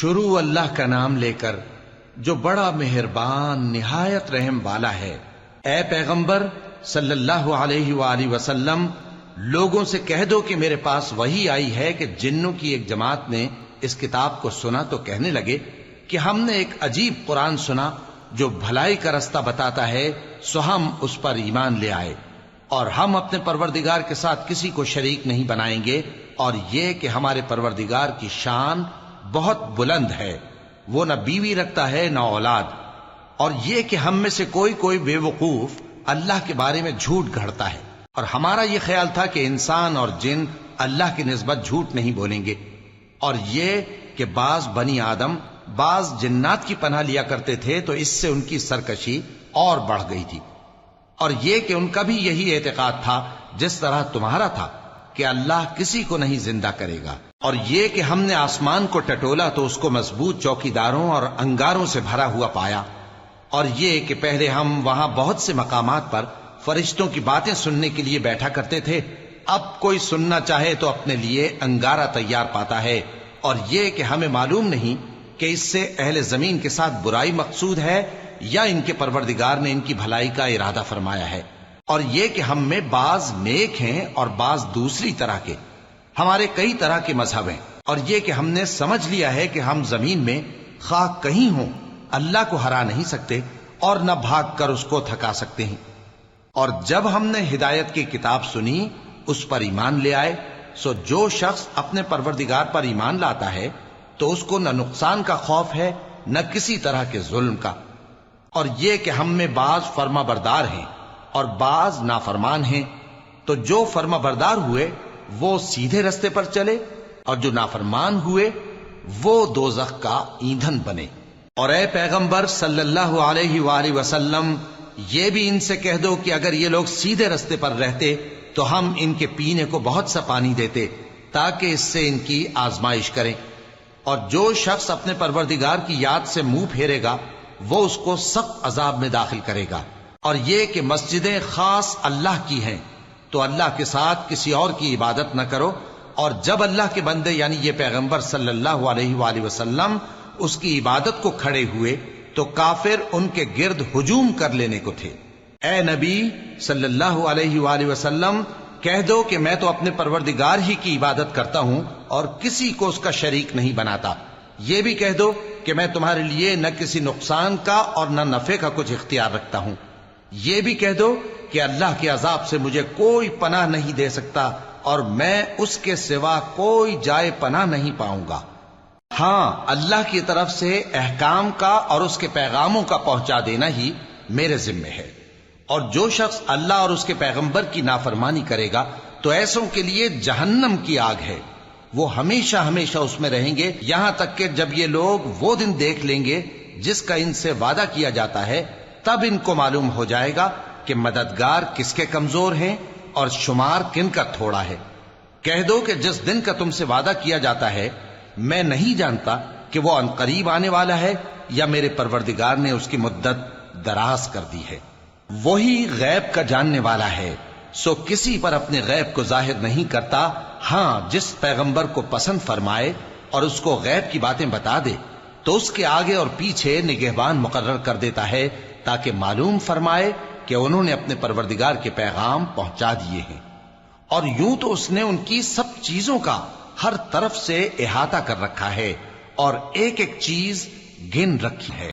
شروع اللہ کا نام لے کر جو بڑا مہربان نہایت رحم والا ہے۔ اے پیغمبر صلی اللہ علیہ وآلہ وسلم، لوگوں سے کہہ دو کہ میرے پاس وحی آئی ہے کہ جنوں کی ایک جماعت نے اس کتاب کو سنا تو کہنے لگے کہ ہم نے ایک عجیب قرآن سنا جو بھلائی کا رستہ بتاتا ہے، سو ہم اس پر ایمان لے آئے، اور ہم اپنے پروردگار کے ساتھ کسی کو شریک نہیں بنائیں گے، اور یہ کہ ہمارے پروردگار کی شان بہت بلند ہے، وہ نہ بیوی رکھتا ہے نہ اولاد، اور یہ کہ ہم میں سے کوئی بے وقوف اللہ کے بارے میں جھوٹ گھڑتا ہے، اور ہمارا یہ خیال تھا کہ انسان اور جن اللہ کی نسبت جھوٹ نہیں بولیں گے، اور یہ کہ بعض بنی آدم بعض جنات کی پناہ لیا کرتے تھے تو اس سے ان کی سرکشی اور بڑھ گئی تھی، اور یہ کہ ان کا بھی یہی اعتقاد تھا جس طرح تمہارا تھا کہ اللہ کسی کو نہیں زندہ کرے گا، اور یہ کہ ہم نے آسمان کو ٹٹولا تو اس کو مضبوط چوکیداروں اور انگاروں سے بھرا ہوا پایا، اور یہ کہ پہلے ہم وہاں بہت سے مقامات پر فرشتوں کی باتیں سننے کے لیے بیٹھا کرتے تھے، اب کوئی سننا چاہے تو اپنے لیے انگارہ تیار پاتا ہے، اور یہ کہ ہمیں معلوم نہیں کہ اس سے اہل زمین کے ساتھ برائی مقصود ہے یا ان کے پروردگار نے ان کی بھلائی کا ارادہ فرمایا ہے، اور یہ کہ ہم میں بعض نیک ہیں اور بعض دوسری طرح کے، ہمارے کئی طرح کے مذہب ہیں، اور یہ کہ ہم نے سمجھ لیا ہے کہ ہم زمین میں خواہ کہیں ہوں اللہ کو ہرا نہیں سکتے اور نہ بھاگ کر اس کو تھکا سکتے ہیں، اور جب ہم نے ہدایت کی کتاب سنی اس پر ایمان لے آئے، سو جو شخص اپنے پروردگار پر ایمان لاتا ہے تو اس کو نہ نقصان کا خوف ہے نہ کسی طرح کے ظلم کا، اور یہ کہ ہم میں بعض فرما بردار ہیں اور بعض نافرمان ہیں، تو جو فرما بردار ہوئے وہ سیدھے رستے پر چلے، اور جو نافرمان ہوئے وہ دوزخ کا ایندھن بنے۔ اور اے پیغمبر صلی اللہ علیہ وآلہ وسلم، یہ بھی ان سے کہہ دو کہ اگر یہ لوگ سیدھے رستے پر رہتے تو ہم ان کے پینے کو بہت سا پانی دیتے تاکہ اس سے ان کی آزمائش کریں، اور جو شخص اپنے پروردگار کی یاد سے منہ پھیرے گا وہ اس کو سخت عذاب میں داخل کرے گا، اور یہ کہ مسجدیں خاص اللہ کی ہیں تو اللہ کے ساتھ کسی اور کی عبادت نہ کرو، اور جب اللہ کے بندے یعنی یہ پیغمبر صلی اللہ علیہ وآلہ وسلم اس کی عبادت کو کھڑے ہوئے تو کافر ان کے گرد ہجوم کر لینے کو تھے۔ اے نبی صلی اللہ علیہ وآلہ وسلم، کہہ دو کہ میں تو اپنے پروردگار ہی کی عبادت کرتا ہوں اور کسی کو اس کا شریک نہیں بناتا، یہ بھی کہہ دو کہ میں تمہارے لیے نہ کسی نقصان کا اور نہ نفع کا کچھ اختیار رکھتا ہوں، یہ بھی کہہ دو کہ اللہ کے عذاب سے مجھے کوئی پناہ نہیں دے سکتا اور میں اس کے سوا کوئی جائے پناہ نہیں پاؤں گا، ہاں اللہ کی طرف سے احکام کا اور اس کے پیغاموں کا پہنچا دینا ہی میرے ذمہ ہے، اور جو شخص اللہ اور اس کے پیغمبر کی نافرمانی کرے گا تو ایسوں کے لیے جہنم کی آگ ہے، وہ ہمیشہ ہمیشہ اس میں رہیں گے، یہاں تک کہ جب یہ لوگ وہ دن دیکھ لیں گے جس کا ان سے وعدہ کیا جاتا ہے، تب ان کو معلوم ہو جائے گا کہ مددگار کس کے کمزور ہیں اور شمار کن کا تھوڑا ہے۔ کہہ دو کہ جس دن کا تم سے وعدہ کیا جاتا ہے میں نہیں جانتا کہ وہ عنقریب آنے والا ہے یا میرے پروردگار نے اس کی مدت دراز کر دی ہے، وہی غیب کا جاننے والا ہے، سو کسی پر اپنے غیب کو ظاہر نہیں کرتا، ہاں جس پیغمبر کو پسند فرمائے اور اس کو غیب کی باتیں بتا دے تو اس کے آگے اور پیچھے نگہبان مقرر کر دیتا ہے تاکہ معلوم فرمائے کہ انہوں نے اپنے پروردگار کے پیغام پہنچا دیے ہیں، اور یوں تو اس نے ان کی سب چیزوں کا ہر طرف سے احاطہ کر رکھا ہے اور ایک ایک چیز گن رکھی ہے۔